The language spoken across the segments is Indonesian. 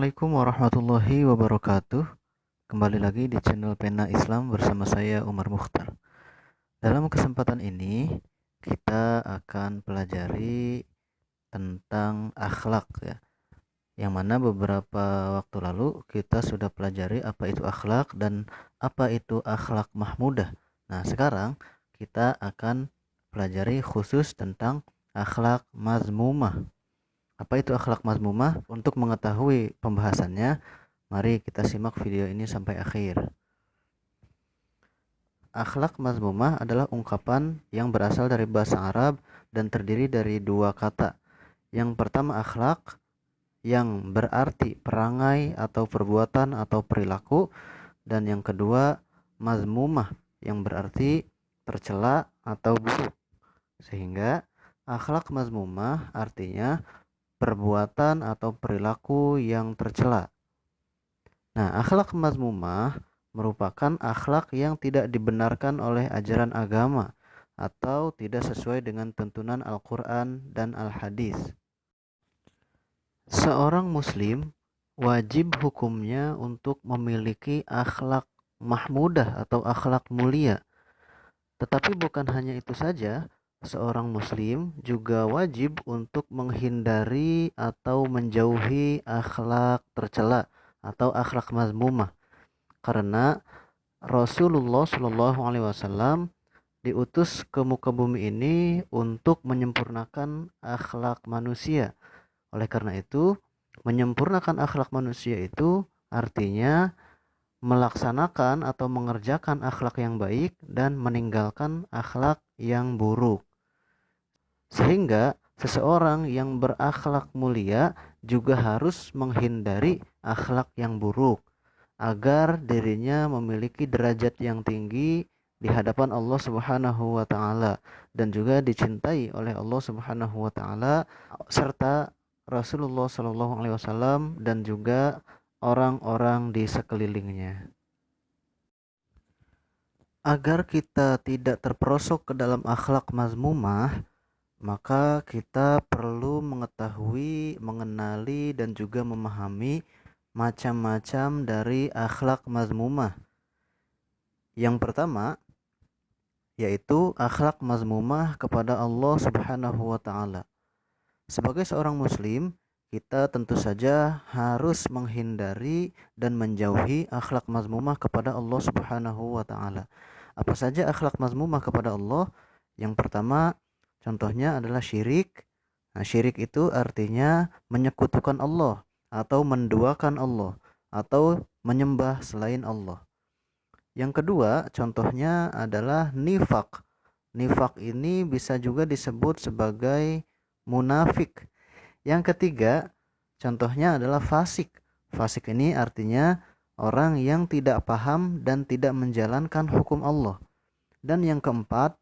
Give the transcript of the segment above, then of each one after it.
Assalamualaikum warahmatullahi wabarakatuh. Kembali lagi di channel Pena Islam bersama saya Umar Mukhtar. Dalam kesempatan ini kita akan pelajari tentang akhlak ya. Yang mana beberapa waktu lalu kita sudah pelajari apa itu akhlak dan apa itu akhlak mahmudah. Nah, sekarang kita akan pelajari khusus tentang akhlak mazmumah. Apa itu akhlak mazmumah? Untuk mengetahui pembahasannya, mari kita simak video ini sampai akhir. Akhlak mazmumah adalah ungkapan yang berasal dari bahasa Arab dan terdiri dari dua kata. Yang pertama akhlak, yang berarti perangai atau perbuatan atau perilaku, dan yang kedua mazmumah, yang berarti tercela atau buruk. Sehingga akhlak mazmumah artinya perbuatan atau perilaku yang tercela. Nah, akhlak mazmumah merupakan akhlak yang tidak dibenarkan oleh ajaran agama atau tidak sesuai dengan tuntunan Al-Quran dan Al-Hadis. Seorang muslim wajib hukumnya untuk memiliki akhlak mahmudah atau akhlak mulia. Tetapi bukan hanya itu saja, seorang muslim juga wajib untuk menghindari atau menjauhi akhlak tercela atau akhlak mazmumah. Karena Rasulullah Shallallahu Alaihi Wasallam diutus ke muka bumi ini untuk menyempurnakan akhlak manusia. Oleh karena itu, menyempurnakan akhlak manusia itu artinya melaksanakan atau mengerjakan akhlak yang baik dan meninggalkan akhlak yang buruk. Sehingga seseorang yang berakhlak mulia juga harus menghindari akhlak yang buruk agar dirinya memiliki derajat yang tinggi di hadapan Allah Subhanahu wa taala dan juga dicintai oleh Allah Subhanahu wa taala serta Rasulullah Shallallahu alaihi wasallam dan juga orang-orang di sekelilingnya. Agar kita tidak terperosok ke dalam akhlak mazmumah, maka kita perlu mengetahui, mengenali dan juga memahami macam-macam dari akhlak mazmumah. Yang pertama yaitu akhlak mazmumah kepada Allah Subhanahu wa taala. Sebagai seorang muslim, kita tentu saja harus menghindari dan menjauhi akhlak mazmumah kepada Allah Subhanahu wa taala. Apa saja akhlak mazmumah kepada Allah? Yang pertama, contohnya adalah syirik. Nah, syirik itu artinya menyekutukan Allah atau menduakan Allah atau menyembah selain Allah. Yang kedua, contohnya adalah nifak. Nifak ini bisa juga disebut sebagai munafik. Yang ketiga, contohnya adalah fasik. Fasik ini artinya orang yang tidak paham dan tidak menjalankan hukum Allah. Dan yang keempat,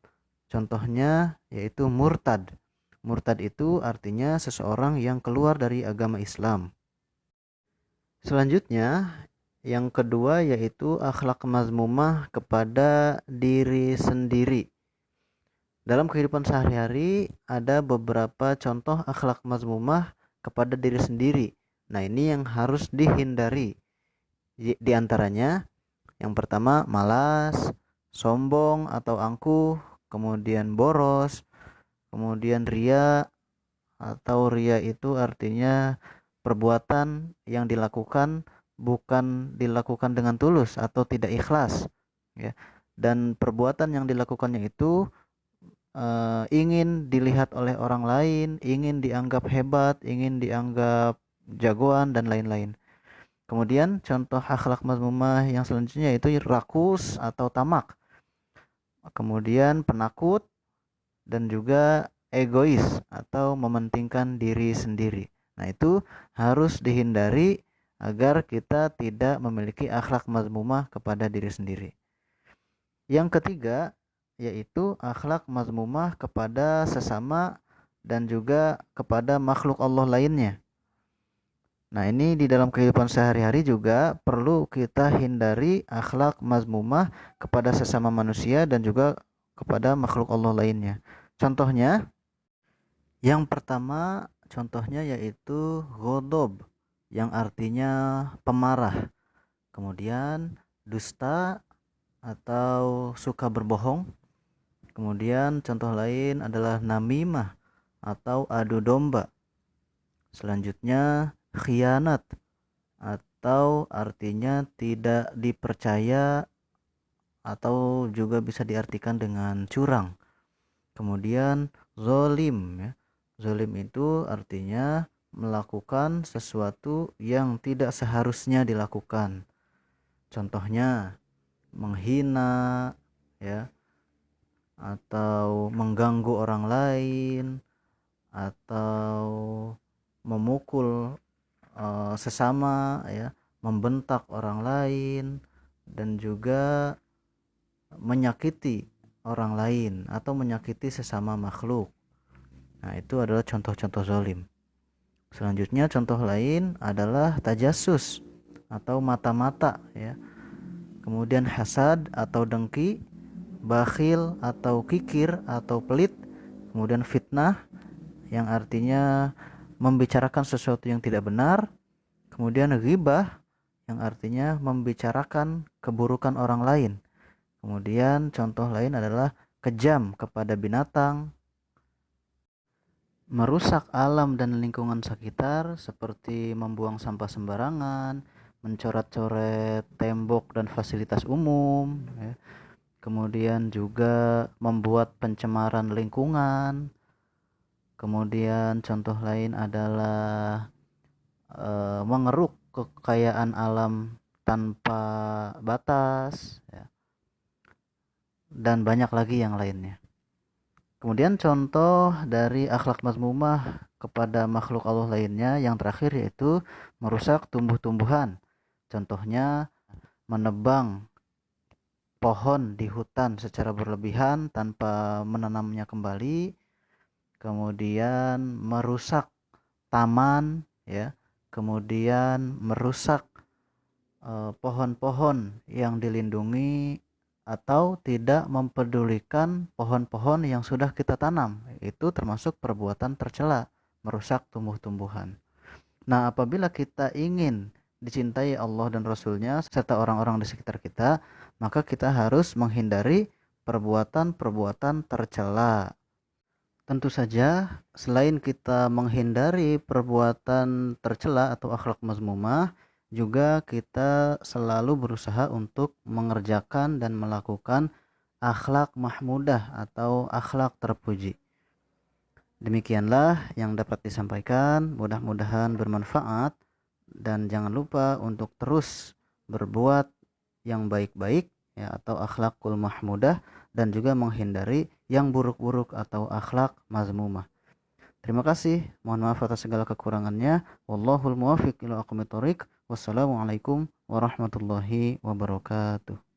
contohnya yaitu murtad. Murtad itu artinya seseorang yang keluar dari agama Islam. Selanjutnya, yang kedua yaitu akhlak mazmumah kepada diri sendiri. Dalam kehidupan sehari-hari ada beberapa contoh akhlak mazmumah kepada diri sendiri. Nah, ini yang harus dihindari. Di antaranya, yang pertama malas, sombong atau angkuh, kemudian boros, kemudian ria, atau ria itu artinya perbuatan yang dilakukan bukan dilakukan dengan tulus atau tidak ikhlas, ya. Dan perbuatan yang dilakukannya itu ingin dilihat oleh orang lain, ingin dianggap hebat, ingin dianggap jagoan dan lain-lain. Kemudian contoh akhlak mazmumah yang selanjutnya itu rakus atau tamak. Kemudian penakut dan juga egois atau mementingkan diri sendiri. Nah, itu harus dihindari agar kita tidak memiliki akhlak mazmumah kepada diri sendiri. Yang ketiga yaitu akhlak mazmumah kepada sesama dan juga kepada makhluk Allah lainnya. Nah, ini di dalam kehidupan sehari-hari juga perlu kita hindari akhlak mazmumah kepada sesama manusia dan juga kepada makhluk Allah lainnya. Contohnya, yang pertama contohnya yaitu ghodob. yang artinya pemarah. Kemudian dusta atau suka berbohong. Kemudian contoh lain adalah namimah atau adu domba. Selanjutnya khianat atau artinya tidak dipercaya atau juga bisa diartikan dengan curang. Kemudian zolim ya. Zolim itu artinya melakukan sesuatu yang tidak seharusnya dilakukan. Contohnya menghina ya, atau mengganggu orang lain, atau memukul sesama ya, membentak orang lain, dan juga menyakiti orang lain atau menyakiti sesama makhluk. Nah, itu adalah contoh-contoh zalim. Selanjutnya contoh lain adalah tajasus atau mata-mata ya. Kemudian hasad atau dengki, bakhil atau kikir atau pelit, kemudian fitnah yang artinya membicarakan sesuatu yang tidak benar, kemudian ghibah yang artinya membicarakan keburukan orang lain. Kemudian contoh lain adalah kejam kepada binatang, merusak alam dan lingkungan sekitar seperti membuang sampah sembarangan, mencoret-coret tembok dan fasilitas umum, ya. Kemudian juga membuat pencemaran lingkungan. Kemudian contoh lain adalah mengeruk kekayaan alam tanpa batas, ya. Dan banyak lagi yang lainnya. Kemudian contoh dari akhlak mazmumah kepada makhluk Allah lainnya yang terakhir yaitu merusak tumbuh-tumbuhan. Contohnya menebang pohon di hutan secara berlebihan tanpa menanamnya kembali, kemudian merusak taman ya, kemudian merusak pohon-pohon yang dilindungi atau tidak mempedulikan pohon-pohon yang sudah kita tanam. Itu termasuk perbuatan tercela, merusak tumbuh-tumbuhan. Nah, apabila kita ingin dicintai Allah dan Rasul-Nya serta orang-orang di sekitar kita, maka kita harus menghindari perbuatan-perbuatan tercela. Tentu saja, selain kita menghindari perbuatan tercela atau akhlak mazmumah, juga kita selalu berusaha untuk mengerjakan dan melakukan akhlak mahmudah atau akhlak terpuji. Demikianlah yang dapat disampaikan, mudah-mudahan bermanfaat, dan jangan lupa untuk terus berbuat yang baik-baik ya, atau akhlakul mahmudah, dan juga menghindari yang buruk-buruk atau akhlak mazmumah. Terima kasih. Mohon maaf atas segala kekurangannya. Wallahul muwaffiq ila aqwamit thoriq. Wassalamualaikum warahmatullahi wabarakatuh.